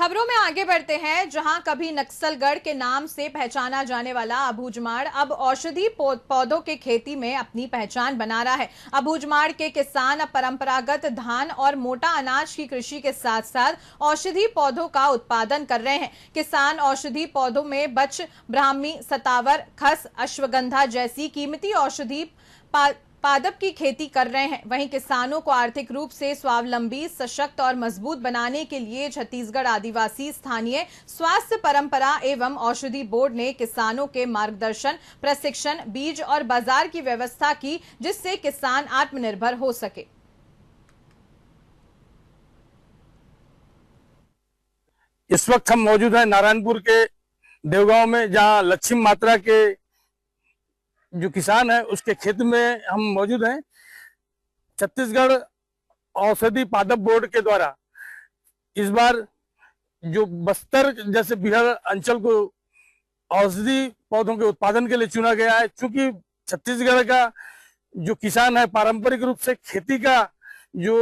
खबरों में आगे बढ़ते हैं, जहां कभी नक्सलगढ़ के नाम से पहचाना जाने वाला अबूझमाड़ अब औषधि पौधों के खेती में अपनी पहचान बना रहा है। अबूझमाड़ के किसान अब परंपरागत धान और मोटा अनाज की कृषि के साथ साथ औषधि पौधों का उत्पादन कर रहे हैं। किसान औषधि पौधों में बच, ब्राह्मी, सतावर, खस, अश्वगंधा जैसी कीमती औषधि पादप की खेती कर रहे हैं। वहीं किसानों को आर्थिक रूप से स्वावलंबी, सशक्त और मजबूत बनाने के लिए छत्तीसगढ़ आदिवासी स्थानीय स्वास्थ्य परंपरा एवं औषधि बोर्ड ने किसानों के मार्गदर्शन, प्रशिक्षण, बीज और बाजार की व्यवस्था की, जिससे किसान आत्मनिर्भर हो सके। इस वक्त हम मौजूद हैं नारायणपुर के देवगांव में, जहां लक्ष्मी मात्रा के जो किसान है उसके खेत में हम मौजूद हैं। छत्तीसगढ़ औषधि पादप बोर्ड के द्वारा इस बार जो बस्तर जैसे बिहार अंचल को औषधि पौधों के उत्पादन के लिए चुना गया है। चूंकि छत्तीसगढ़ का जो किसान है पारंपरिक रूप से खेती का जो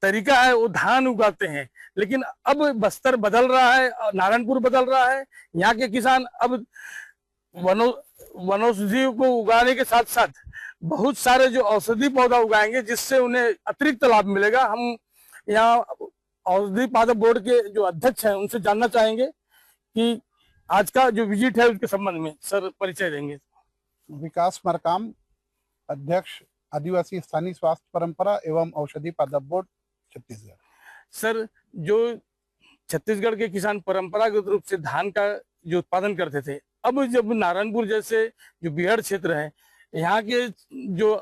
तरीका है वो धान उगाते हैं, लेकिन अब बस्तर बदल रहा है, नारायणपुर बदल रहा है। यहाँ के किसान अब वनौषधि को उगाने के साथ साथ बहुत सारे जो औषधि पौधा उगाएंगे, जिससे उन्हें अतिरिक्त लाभ मिलेगा। हम यहाँ औषधि पादप बोर्ड के जो अध्यक्ष हैं उनसे जानना चाहेंगे कि आज का जो विजिट है उसके संबंध में सर परिचय देंगे। विकास मरकाम, अध्यक्ष आदिवासी स्थानीय स्वास्थ्य परंपरा एवं औषधि पादप बोर्ड छत्तीसगढ़। सर, जो छत्तीसगढ़ के किसान परंपरागत रूप से धान का जो उत्पादन करते थे, अब जब नारायणपुर जैसे जो बिहार क्षेत्र है, यहाँ के जो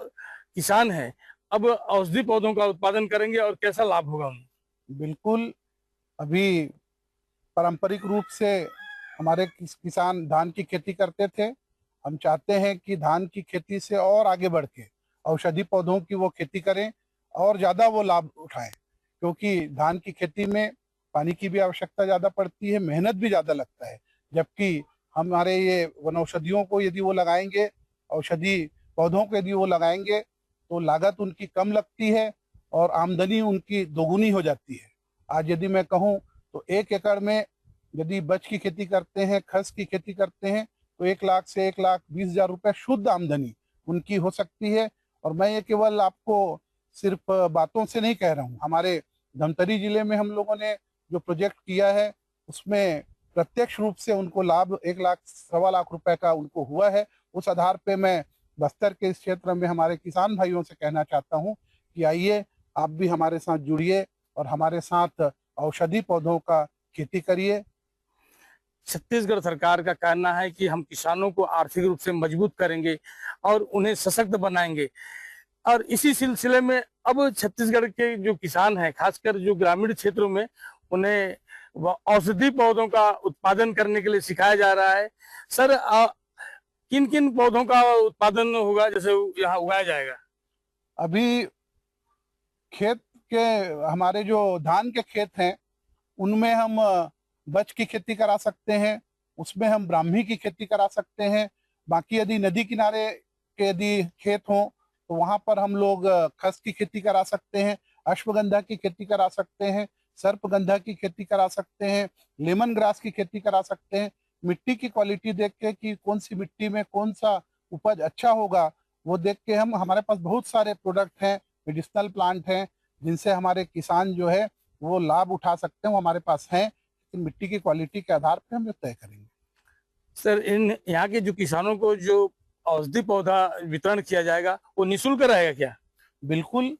किसान हैं अब औषधि पौधों का उत्पादन करेंगे और कैसा लाभ होगा उन्हें? बिल्कुल, अभी पारंपरिक रूप से हमारे किसान धान की खेती करते थे। हम चाहते हैं कि धान की खेती से और आगे बढ़ के औषधि पौधों की वो खेती करें और ज़्यादा वो लाभ उठाएं, क्योंकि धान की खेती में पानी की भी आवश्यकता ज़्यादा पड़ती है, मेहनत भी ज़्यादा लगता है। जबकि हमारे ये वनौषधियों को यदि वो लगाएंगे, औषधि पौधों को यदि वो लगाएंगे, तो लागत उनकी कम लगती है और आमदनी उनकी दोगुनी हो जाती है। आज यदि मैं कहूँ तो 1 एकड़ में यदि बच की खेती करते हैं, खस की खेती करते हैं, तो 1 लाख से 1,20,000 रुपये शुद्ध आमदनी उनकी हो सकती है। और मैं ये केवल आपको सिर्फ बातों से नहीं कह रहा हूँ। हमारे धमतरी जिले में हम लोगों ने जो प्रोजेक्ट किया है उसमें प्रत्यक्ष रूप से उनको लाभ 1 लाख, सवा लाख रुपए का उनको हुआ है। उस आधार पे मैं बस्तर के इस क्षेत्र में हमारे किसान भाइयों से कहना चाहता हूँ कि आइए, आप भी हमारे साथ जुड़िए और हमारे साथ औषधि पौधों का खेती करिए। छत्तीसगढ़ सरकार का कहना है कि हम किसानों को आर्थिक रूप से मजबूत करेंगे और उन्हें सशक्त बनाएंगे। और इसी सिलसिले में अब छत्तीसगढ़ के जो किसान हैं, खासकर जो ग्रामीण क्षेत्रों में, उन्हें औषधि पौधों का उत्पादन करने के लिए सिखाया जा रहा है। सर, किन किन पौधों का उत्पादन होगा, जैसे यहाँ उगाया जाएगा? अभी खेत के हमारे जो धान के खेत हैं उनमें हम बच की खेती करा सकते हैं, उसमें हम ब्राह्मी की खेती करा सकते हैं। बाकी यदि नदी किनारे के यदि खेत हों तो वहां पर हम लोग खस की खेती करा सकते हैं, अश्वगंधा की खेती करा सकते हैं, सर्पगंधा की खेती करा सकते हैं, लेमन ग्रास की खेती करा सकते हैं। मिट्टी की क्वालिटी देख के कि कौन सी मिट्टी में कौन सा उपज अच्छा होगा, वो देख के हम, हमारे पास बहुत सारे प्रोडक्ट हैं, मेडिसिनल प्लांट हैं, जिनसे हमारे किसान जो है वो लाभ उठा सकते हैं, वो हमारे पास हैं। लेकिन मिट्टी की क्वालिटी के आधार पर हम तय करेंगे। सर, इन यहाँ के जो किसानों को जो औषधि पौधा वितरण किया जाएगा वो निःशुल्क रहेगा क्या? बिल्कुल,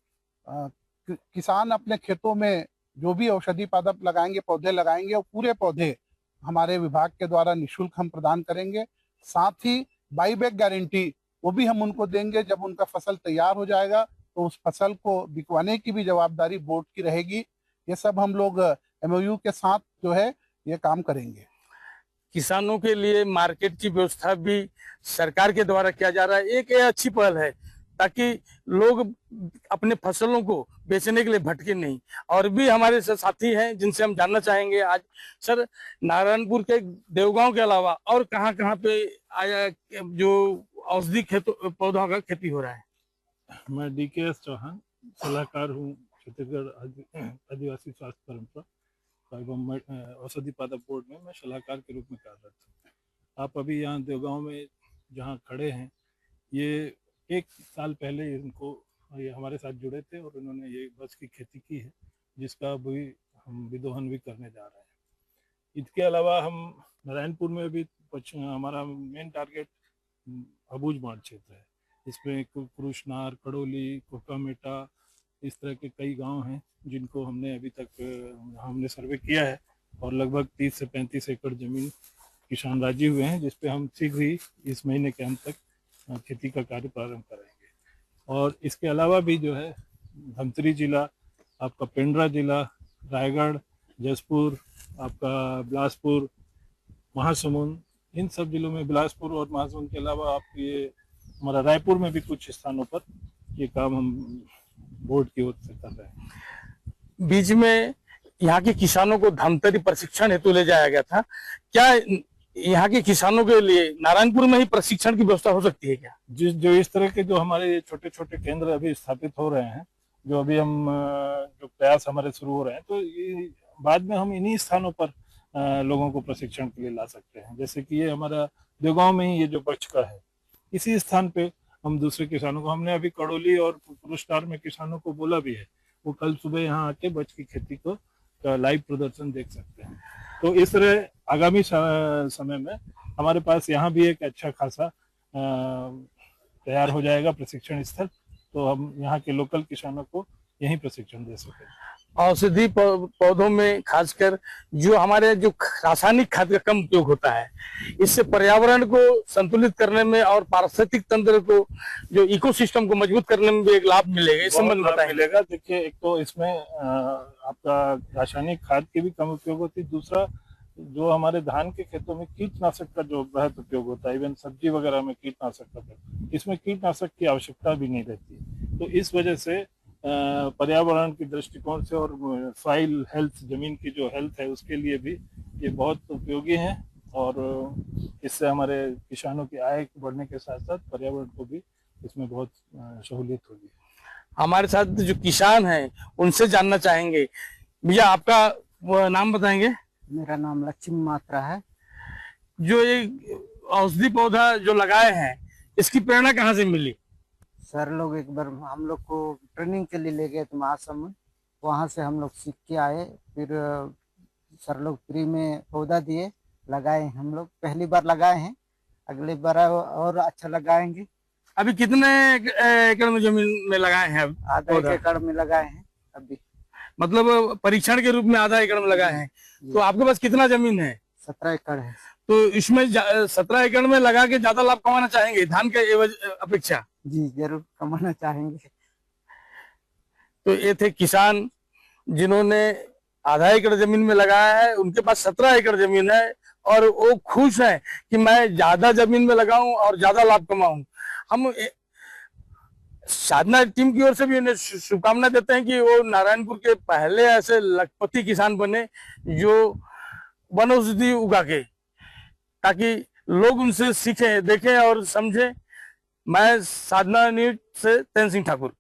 किसान अपने खेतों में जो भी औषधि पादप लगाएंगे, पौधे लगाएंगे, वो पूरे पौधे हमारे विभाग के द्वारा निःशुल्क हम प्रदान करेंगे। साथ ही बाईबैक गारंटी वो भी हम उनको देंगे। जब उनका फसल तैयार हो जाएगा तो उस फसल को बिकवाने की भी जवाबदारी बोर्ड की रहेगी। ये सब हम लोग MOU के साथ जो है ये काम करेंगे। किसानों के लिए मार्केट की व्यवस्था भी सरकार के द्वारा किया जा रहा है। एक ये अच्छी पहल है, ताकि लोग अपने फसलों को बेचने के लिए भटके नहीं। और भी हमारे साथी हैं जिनसे हम जानना चाहेंगे आज। सर, नारायणपुर के देवगांव के अलावा और कहाँ पे आया जो औषधि पौधों का खेती हो रहा है? मैं DKS चौहान, सलाहकार हूँ छत्तीसगढ़ आदिवासी स्वास्थ्य परंपरा। एवं औषधि पादप बोर्ड में मैं सलाहकार के रूप में कार्यरत हूँ। आप अभी यहाँ देवगांव में जहाँ खड़े हैं, ये 1 साल पहले ये हमारे साथ जुड़े थे और उन्होंने ये बस की खेती की है, जिसका अभी हम विदोहन भी करने जा रहे हैं। इसके अलावा हम नारायणपुर में भी हमारा मेन टारगेट अबूझमाड़ क्षेत्र है। इसमें कुरुशनार, कड़ोली, कोकामेटा, इस तरह के कई गांव हैं जिनको हमने अभी तक हमने सर्वे किया है और लगभग 30 से 35 एकड़ जमीन किसान राजी हुए हैं, जिसपे हम शीघ्र ही इस महीने के अंत तक खेती का कार्य प्रारंभ करेंगे। और इसके अलावा भी जो है धमतरी जिला, आपका पेंड्रा जिला, रायगढ़, जसपुर, आपका बिलासपुर, महासमुंद, इन सब जिलों में, बिलासपुर और महासमुंद के अलावा आप ये हमारा रायपुर में भी कुछ स्थानों पर ये काम हम बोर्ड की ओर से कर रहे हैं। बीच में यहाँ के किसानों को धमतरी प्रशिक्षण हेतु ले जाया गया था। क्या यहाँ के किसानों के लिए नारायणपुर में ही प्रशिक्षण की व्यवस्था हो सकती है क्या? जो इस तरह के जो हमारे छोटे छोटे केंद्र अभी स्थापित हो रहे हैं, जो अभी हम जो प्रयास हमारे शुरू हो रहे हैं, तो ये बाद में हम इन्हीं स्थानों पर लोगों को प्रशिक्षण के लिए ला सकते हैं। जैसे कि ये हमारा देवगांव में ही ये जो बच का है, इसी स्थान पे हम दूसरे किसानों को, हमने अभी कड़ोली और पुरुषकार में किसानों को बोला भी है, वो कल सुबह यहाँ आके बच की खेती को लाइव प्रदर्शन देख सकते हैं। तो इस तरह आगामी समय में हमारे पास यहाँ भी एक अच्छा खासा तैयार हो जाएगा प्रशिक्षण स्थल, तो हम यहाँ के लोकल किसानों को यहीं प्रशिक्षण दे सकें। औषधि पौधों में खासकर जो हमारे जो रासायनिक खाद का कम उपयोग होता है, इससे पर्यावरण को संतुलित करने में और पारिस्थितिक तंत्र को, जो इकोसिस्टम को मजबूत करने में भी एक लाभ मिलेगा। इस संबंध में मिलेगा। देखिए, एक तो इसमें आपका रासायनिक खाद की भी कम उपयोग होती है, दूसरा जो हमारे धान के खेतों में कीटनाशक का जो बहुत उपयोग होता है, इवन सब्जी वगैरह में कीटनाशक का, इसमें कीटनाशक की आवश्यकता भी नहीं रहती। तो इस वजह से पर्यावरण की दृष्टिकोण से और सॉइल हेल्थ, जमीन की जो हेल्थ है, उसके लिए भी ये बहुत उपयोगी है और इससे हमारे किसानों की आय बढ़ने के साथ साथ पर्यावरण को भी इसमें बहुत सहूलियत होगी। हमारे साथ जो किसान हैं उनसे जानना चाहेंगे। भैया, आपका नाम बताएंगे? मेरा नाम लक्ष्मी मात्रा है। जो ये औषधि पौधा जो लगाए हैं, इसकी प्रेरणा कहाँ से मिली? सर लोग एक बार हम लोग को ट्रेनिंग के लिए ले गए थे महासमुंद, वहाँ से हम लोग सीख के आए, फिर सर लोग फ्री में पौधा दिए, लगाए। हम लोग पहली बार लगाए हैं, अगली बार और अच्छा लगाएंगे। अभी कितने एकड़ में जमीन में लगाए हैं? आधा एकड़ में लगाए हैं अभी, मतलब परीक्षण के रूप में आधा एकड़ में लगाए हैं। तो आपके पास कितना जमीन है? 17 एकड़ है। तो इसमें 17 एकड़ में लगा के ज्यादा लाभ कमाना चाहेंगे धान के अपेक्षा? जी जरूर कमाना चाहेंगे। तो ये थे किसान जिन्होंने आधा एकड़ जमीन में लगाया है। उनके पास 17 एकड़ जमीन है और वो खुश है कि मैं ज्यादा जमीन में लगाऊं और ज्यादा लाभ कमाऊं। हम साधना टीम की ओर से भी उन्हें शुभकामनाएं देते हैं कि वो नारायणपुर के पहले ऐसे लखपति किसान बने जो वन औषधि उगा के, ताकि लोग उनसे सीखें, देखें और समझें। मैं साधना न्यूज से तेन सिंह ठाकुर।